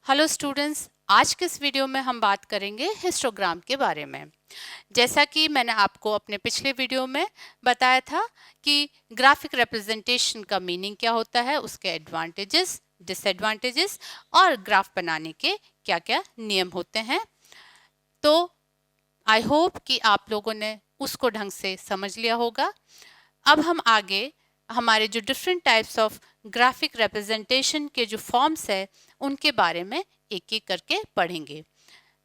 Hello students, आज के इस वीडियो में हम बात करेंगे हिस्टोग्राम के बारे में। जैसा कि मैंने आपको अपने पिछले वीडियो में बताया था कि ग्राफिक रिप्रेजेंटेशन का मीनिंग क्या होता है, उसके एडवांटेजेस, डिसएडवांटेजेस और ग्राफ बनाने के क्या क्या नियम होते हैं। तो आई होप कि आप लोगों ने उसको ढंग से समझ लिया होगा। अब हम आगे हमारे जो different types of graphic representation के जो फॉर्म्स है उनके बारे में एक एक करके पढ़ेंगे।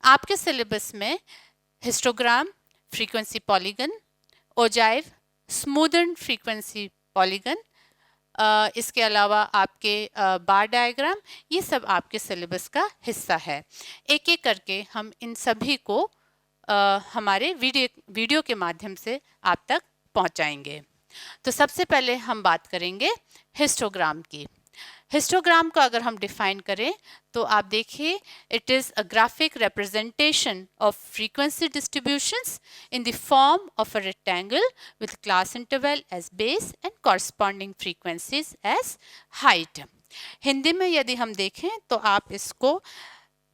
आपके सिलेबस में histogram, frequency polygon, ogive, smoothen frequency polygon, इसके अलावा आपके बार डायग्राम, ये सब आपके सिलेबस का हिस्सा है। एक एक करके हम इन सभी को हमारे वीडियो के माध्यम से आप तक पहुंचाएंगे। तो सबसे पहले हम बात करेंगे हिस्टोग्राम की। हिस्टोग्राम को अगर हम डिफाइन करें तो आप देखिए, it is a graphic representation of frequency distributions in the form of a rectangle with class interval as base and corresponding frequencies as height. Hindi में यदि हम देखें तो आप इसको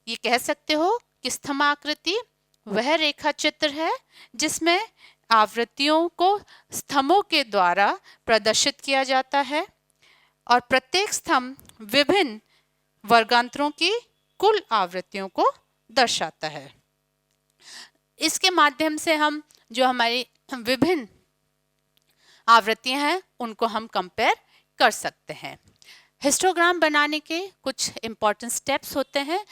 ये कह सकते हो कि स्तंभाकृति वह रेखा चित्र है जिसमें आवृत्तियों को स्तंभों के द्वारा प्रदर्शित किया जाता है और प्रत्येक स्तंभ विभिन्न वर्गांतरों की कुल आवृत्तियों को दर्शाता है। इसके माध्यम से हम जो हमारी विभिन्न आवृत्तियां हैं उनको हम कंपेयर कर सकते हैं। हिस्टोग्राम बनाने के कुछ इंपॉर्टेंट स्टेप्स होते हैं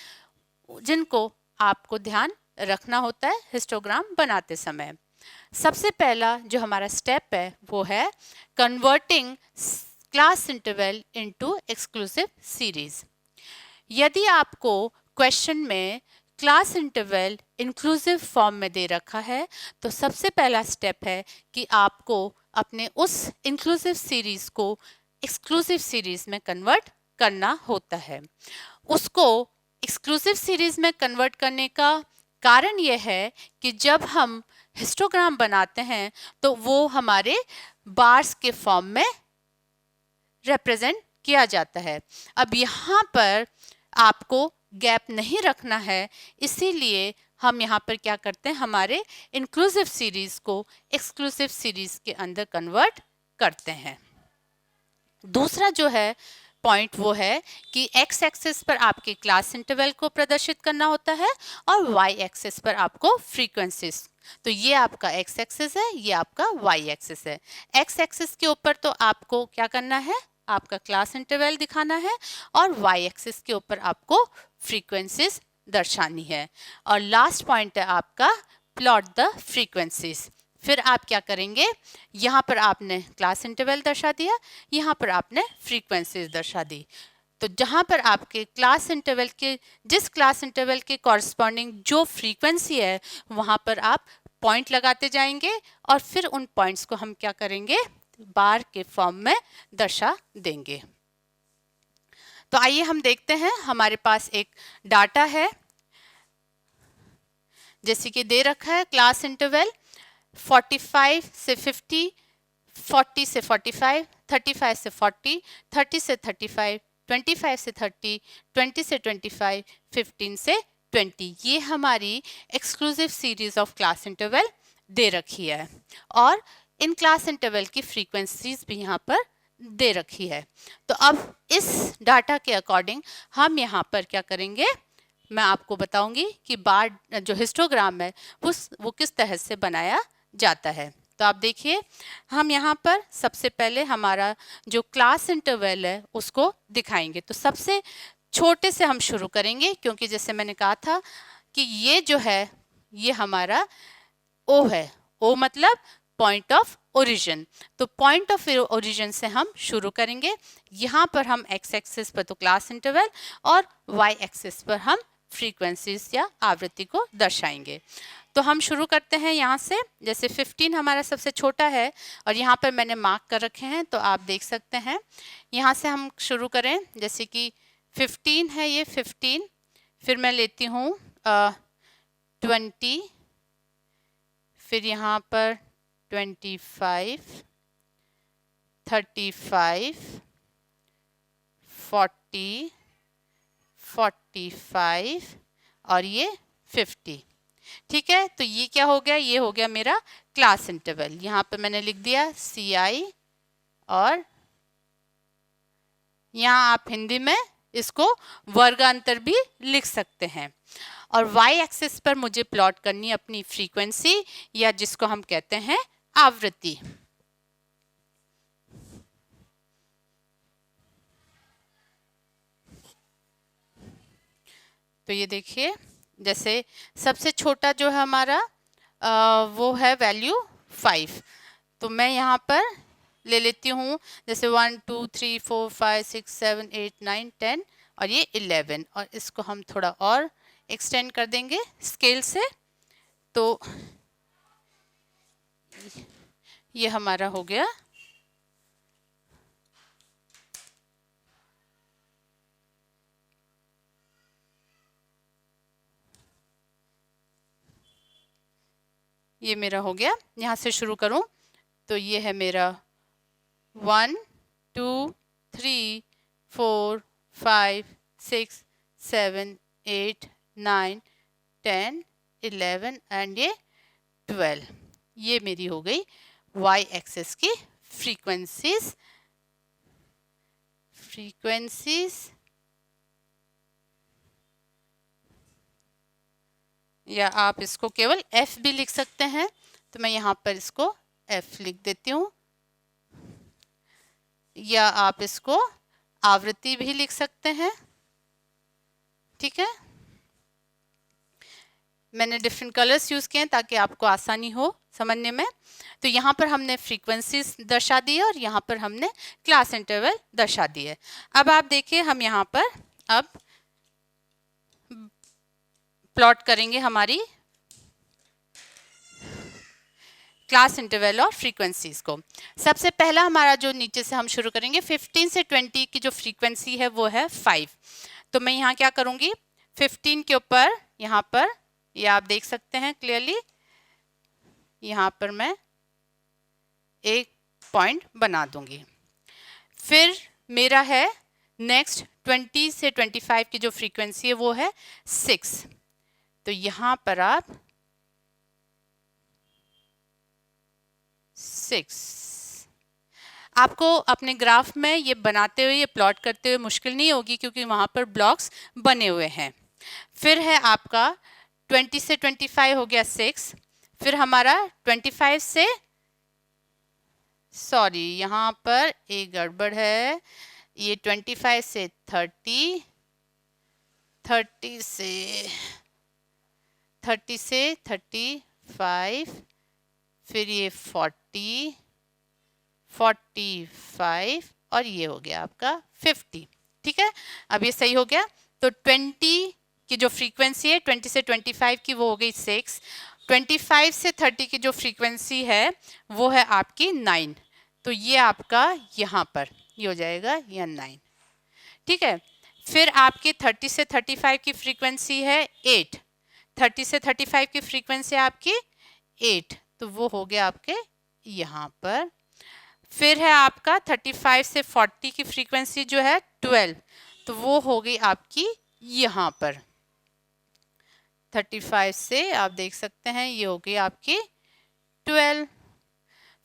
जिनको आपको ध्यान रखना होता है हिस्टोग्राम बनाते समय। सबसे पहला जो हमारा स्टेप है वो है converting class interval into exclusive series. यदि आपको क्वेश्चन में क्लास इंटरवल इंक्लूसिव फॉर्म में दे रखा है तो सबसे पहला स्टेप है कि आपको अपने उस इंक्लूसिव सीरीज को एक्सक्लूसिव सीरीज में कन्वर्ट करना होता है। उसको एक्सक्लूसिव सीरीज में कन्वर्ट करने का कारण यह है कि जब हम हिस्टोग्राम बनाते हैं तो वो हमारे बार्स के फॉर्म में रिप्रेजेंट किया जाता है। अब यहाँ पर आपको गैप नहीं रखना है, इसीलिए हम यहाँ पर क्या करते हैं, हमारे इंक्लूसिव सीरीज को एक्सक्लूसिव सीरीज के अंदर कन्वर्ट करते हैं। दूसरा जो है पॉइंट वो है कि एक्स एक्सिस पर आपके क्लास इंटरवल को प्रदर्शित करना होता है और वाई एक्सिस पर आपको फ्रीक्वेंसीज। तो ये आपका एक्स एक्सिस है, ये आपका वाई एक्सिस है। एक्स एक्सिस के ऊपर तो आपको क्या करना है, आपका क्लास इंटरवल दिखाना है और वाई एक्सिस के ऊपर आपको फ्रीक्वेंसीज दर्शानी है। और लास्ट पॉइंट है आपका प्लॉट द फ्रीक्वेंसीज। फिर आप क्या करेंगे, यहाँ पर आपने क्लास इंटरवल दर्शा दिया, यहाँ पर आपने फ्रीक्वेंसीज दर्शा दी। तो जहाँ पर आपके क्लास इंटरवल के जिस क्लास इंटरवल के कॉरस्पॉन्डिंग जो फ्रीक्वेंसी है वहाँ पर आप पॉइंट लगाते जाएंगे और फिर उन पॉइंट्स को हम क्या करेंगे, बार के फॉर्म में दर्शा देंगे। तो आइए हम देखते हैं, हमारे पास एक डाटा है जैसे कि दे रखा है क्लास इंटरवल 45 से 50, 40 से 45, 35 से 40, 30 से 35, 25 से 30, 20 से 25, 15 से 20। ये हमारी exclusive series of class interval दे रखी है और इन क्लास इंटरवल की फ्रीक्वेंसीज भी यहाँ पर दे रखी है। तो अब इस डाटा के अकॉर्डिंग हम यहाँ पर क्या करेंगे, मैं आपको बताऊंगी कि बार जो हिस्टोग्राम है वो किस तरह से बनाया जाता है। तो आप देखिए, हम यहाँ पर सबसे पहले हमारा जो क्लास इंटरवल है उसको दिखाएंगे। तो सबसे छोटे से हम शुरू करेंगे क्योंकि जैसे मैंने कहा था कि ये जो है ये हमारा ओ है। ओ मतलब पॉइंट ऑफ ओरिजिन। तो पॉइंट ऑफ ओरिजिन से हम शुरू करेंगे। यहाँ पर हम एक्स एक्सिस पर तो क्लास इंटरवल और वाई एक्सिस पर हम फ्रीक्वेंसीज या आवृत्ति को दर्शाएंगे। तो हम शुरू करते हैं यहाँ से। जैसे 15 हमारा सबसे छोटा है और यहाँ पर मैंने मार्क कर रखे हैं, तो आप देख सकते हैं। यहाँ से हम शुरू करें, जैसे कि 15 है ये 15, फिर मैं लेती हूँ 20, फिर यहाँ पर 25, 35, 40, 45 और ये 50। ठीक है, तो ये क्या हो गया, ये हो गया मेरा क्लास इंटरवल। यहाँ पे मैंने लिख दिया CI, और यहाँ आप हिंदी में इसको वर्गांतर भी लिख सकते हैं। और वाई एक्सिस पर मुझे प्लॉट करनी अपनी फ्रीक्वेंसी, या जिसको हम कहते हैं आवृत्ति। तो ये देखिए, जैसे सबसे छोटा जो है हमारा वो है वैल्यू 5, तो मैं यहाँ पर ले लेती हूँ जैसे 1 2 3 4 5 6 7 8 9 10 और ये 11, और इसको हम थोड़ा और एक्सटेंड कर देंगे स्केल से, तो ये हमारा हो गया ये मेरा हो गया। यहाँ से शुरू करूँ तो ये है मेरा 1 2 3 4 5 6 7 8 9 10 11 एंड ये 12। ये मेरी हो गई वाई एक्सेस की फ्रीक्वेंसीज। या आप इसको केवल F भी लिख सकते हैं, तो मैं यहाँ पर इसको F लिख देती हूँ, या आप इसको आवृत्ति भी लिख सकते हैं। ठीक है, मैंने डिफरेंट कलर्स यूज़ किए हैं ताकि आपको आसानी हो समझने में। तो यहाँ पर हमने फ्रीक्वेंसीज दर्शा दी है और यहाँ पर हमने क्लास इंटरवल दर्शा दी है। अब आप देखिए, हम यहाँ पर अब प्लॉट करेंगे हमारी क्लास इंटरवल और फ्रीक्वेंसीज को। सबसे पहला हमारा जो नीचे से हम शुरू करेंगे, 15 से 20 की जो फ्रीक्वेंसी है वो है 5। तो मैं यहाँ क्या करूँगी, 15 के ऊपर यहाँ पर ये आप देख सकते हैं क्लियरली, यहाँ पर मैं एक पॉइंट बना दूंगी। फिर मेरा है नेक्स्ट 20 से 25 की जो फ्रीक्वेंसी है वो है 6। तो यहाँ पर आप 6, आपको अपने ग्राफ में ये बनाते हुए, ये प्लॉट करते हुए मुश्किल नहीं होगी क्योंकि वहाँ पर ब्लॉक्स बने हुए हैं। फिर है आपका 20 से 25 हो गया 6। फिर हमारा 25 से, सॉरी यहाँ पर एक गड़बड़ है, ये 25 से 30, 30 से 35, फिर ये 40, 45 और ये हो गया आपका 50। ठीक है, अब ये सही हो गया। तो 20 की जो फ्रीक्वेंसी है 20 से 25 की वो हो गई 6, 25 से 30 की जो फ्रीक्वेंसी है वो है आपकी 9। तो ये आपका यहाँ पर ये हो जाएगा यह 9। ठीक है, फिर आपकी 30 से 35 की फ्रीक्वेंसी है 8, 30 से 35 की फ्रीक्वेंसी आपकी 8, तो वो हो गया आपके यहाँ पर। फिर है आपका 35 से 40 की फ्रीक्वेंसी जो है 12, तो वो हो गई आपकी यहाँ पर। 35 से आप देख सकते हैं ये हो गई आपकी 12।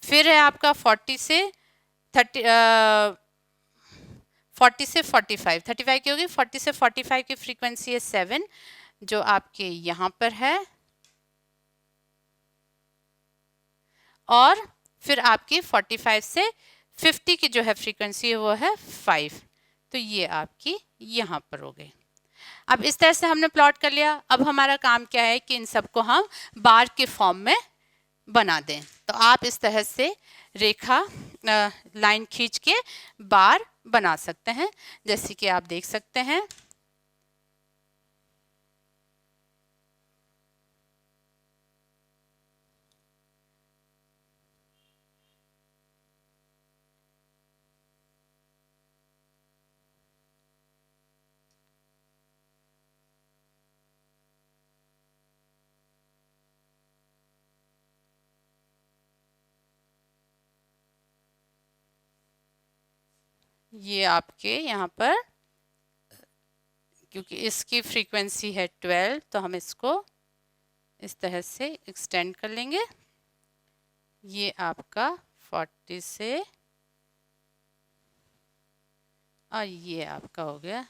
फिर है आपका 40 से 45, 35 की होगी, 40 से 45 की फ्रीक्वेंसी है 7 जो आपके यहाँ पर है, और फिर आपकी 45 से 50 की जो है फ्रीक्वेंसी वो है 5, तो ये आपकी यहाँ पर हो गई। अब इस तरह से हमने प्लॉट कर लिया। अब हमारा काम क्या है कि इन सबको हम बार के फॉर्म में बना दें। तो आप इस तरह से रेखा लाइन खींच के बार बना सकते हैं, जैसे कि आप देख सकते हैं। ये आपके यहाँ पर क्योंकि इसकी फ्रीक्वेंसी है 12, तो हम इसको इस तरह से एक्सटेंड कर लेंगे। ये आपका 40 से, और ये आपका हो गया।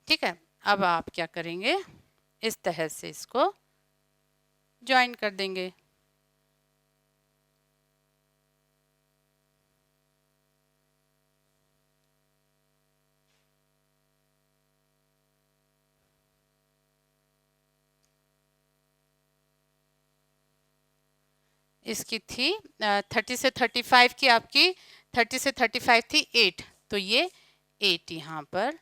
ठीक है, अब आप क्या करेंगे, इस तरह से इसको ज्वाइन कर देंगे। इसकी थी 30 से 35 की, आपकी 30 से 35 थी 8, तो ये 8 यहाँ पर,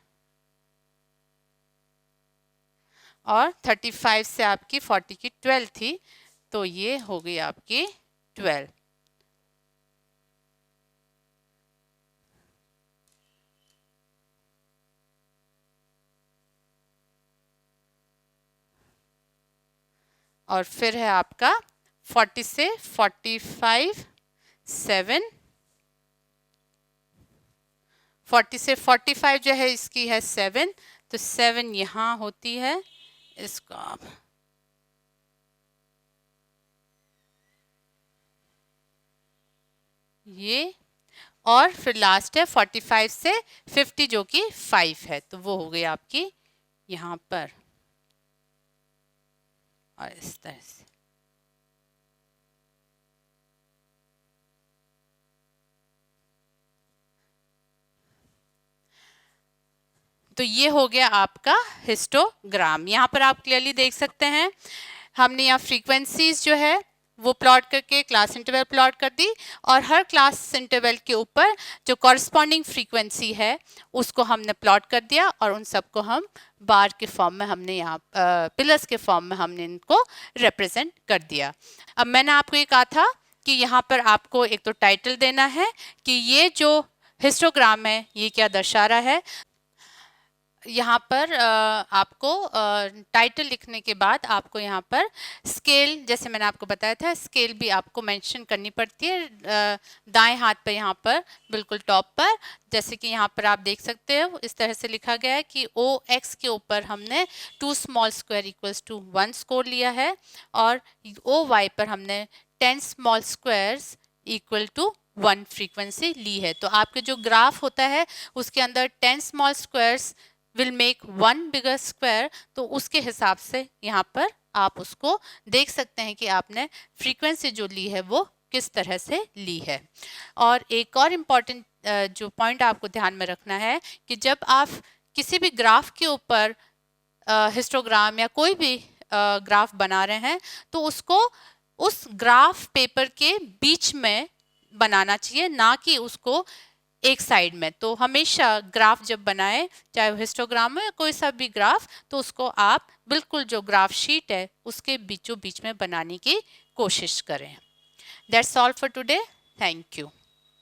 और 35 से आपकी 40 की 12 थी, तो ये हो गई आपकी 12। और फिर है आपका 40 से 45 7, 40 से 45 जो है इसकी है 7, तो 7 यहाँ होती है। इसको आप ये, और फिर लास्ट है 45 से 50 जो कि 5 है, तो वो हो गई आपकी यहाँ पर, और इस तरह से। तो ये हो गया आपका हिस्टोग्राम। यहाँ पर आप क्लियरली देख सकते हैं, हमने यहाँ फ्रीक्वेंसीज जो है वो प्लॉट करके क्लास इंटरवल प्लॉट कर दी, और हर क्लास इंटरवल के ऊपर जो कॉरस्पॉन्डिंग फ्रीक्वेंसी है उसको हमने प्लॉट कर दिया, और उन सबको हम बार के फॉर्म में हमने यहाँ पिलर्स के फॉर्म में हमने इनको रिप्रेजेंट कर दिया। अब मैंने आपको ये कहा था कि यहाँ पर आपको एक तो टाइटल देना है कि ये जो हिस्टोग्राम है ये क्या दर्शा रहा है। यहाँ पर आपको टाइटल लिखने के बाद आपको यहाँ पर स्केल, जैसे मैंने आपको बताया था, स्केल भी आपको मेंशन करनी पड़ती है दाएं हाथ पर, यहाँ पर बिल्कुल टॉप पर। जैसे कि यहाँ पर आप देख सकते हो इस तरह से लिखा गया है कि OX के ऊपर हमने 2 small square equals to 1 score लिया है, और OY पर हमने 10 small squares equal to 1 frequency ली है। तो आपके जो ग्राफ होता है उसके अंदर 10 small squares will make 1 bigger square, तो उसके हिसाब से यहाँ पर आप उसको देख सकते हैं कि आपने फ्रीक्वेंसी जो ली है वो किस तरह से ली है। और एक और इम्पॉर्टेंट जो पॉइंट आपको ध्यान में रखना है कि जब आप किसी भी ग्राफ के ऊपर हिस्टोग्राम या कोई भी ग्राफ बना रहे हैं तो उसको उस ग्राफ पेपर के बीच में बनाना चाहिए, ना कि उसको एक साइड में। तो हमेशा ग्राफ जब बनाए, चाहे वो हिस्टोग्राम हो या कोई सा भी ग्राफ, तो उसको आप बिल्कुल जो ग्राफ शीट है उसके बीचों बीच में बनाने की कोशिश करें। That's all for today. Thank you.